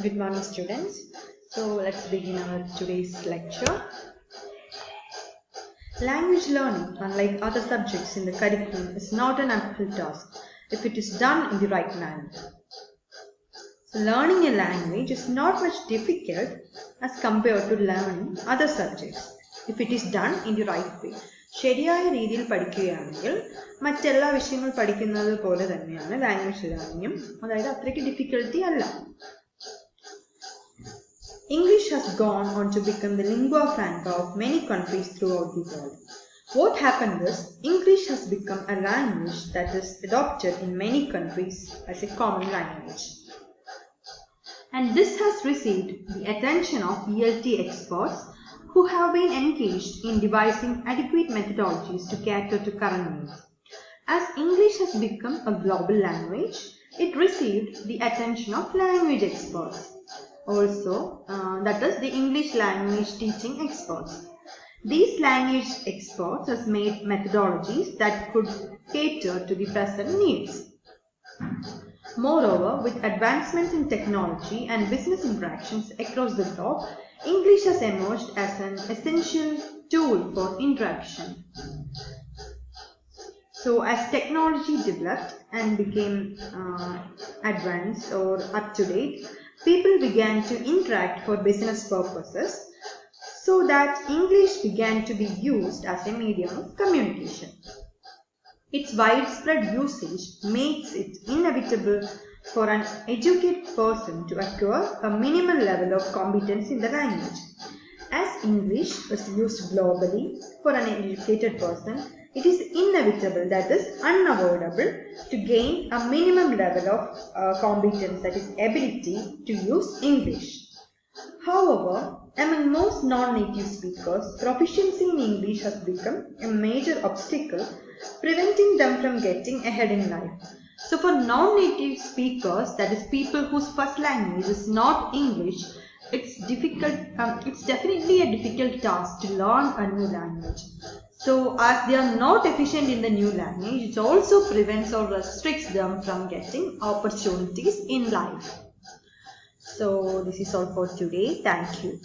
Good morning, students. So let's begin our today's lecture. Language learning, unlike other subjects in the curriculum, is not an uphill task if it is done in the right manner. So learning a language is not much difficult as compared to learning other subjects if it is done in the right way. ശരിയായ രീതിയിൽ പഠിക്കുകയാണെങ്കിൽ മറ്റെല്ലാ വിഷയങ്ങൾ പഠിക്കുന്നത് പോലെ തന്നെയാണ് language ലേണിംഗും, അതായത് അത്രയ്ക്ക് ഡിഫിക്കൽട്ടി അല്ല. English has gone on to become the lingua franca of many countries throughout the world. What happened is, English has become a language that is adopted in many countries as a common language. And this has received the attention of ELT experts who have been engaged in devising adequate methodologies to cater to current needs. As English has become a global language, it received the attention of language experts. Also, that is the English language teaching experts. These language experts have made methodologies that could cater to the present needs. Moreover, with advancements in technology and business interactions across the globe, English has emerged as an essential tool for interaction. So, as technology developed and became advanced or up to date, people began to interact for business purposes, so that English began to be used as a medium of communication. Its widespread usage makes it inevitable for an educated person to acquire a minimal level of competence in the language. As English is used globally for an educated person, it is inevitable, that is unavoidable, to gain a minimum level of competence, that is ability to use English. However, among most non-native speakers, proficiency in English has become a major obstacle, preventing them from getting ahead in life. So for non-native speakers, that is people whose first language is not English, it's definitely a difficult task to learn a new language. So as they are not efficient in the new language, it also prevents or restricts them from getting opportunities in life. So this is all for today. Thank you.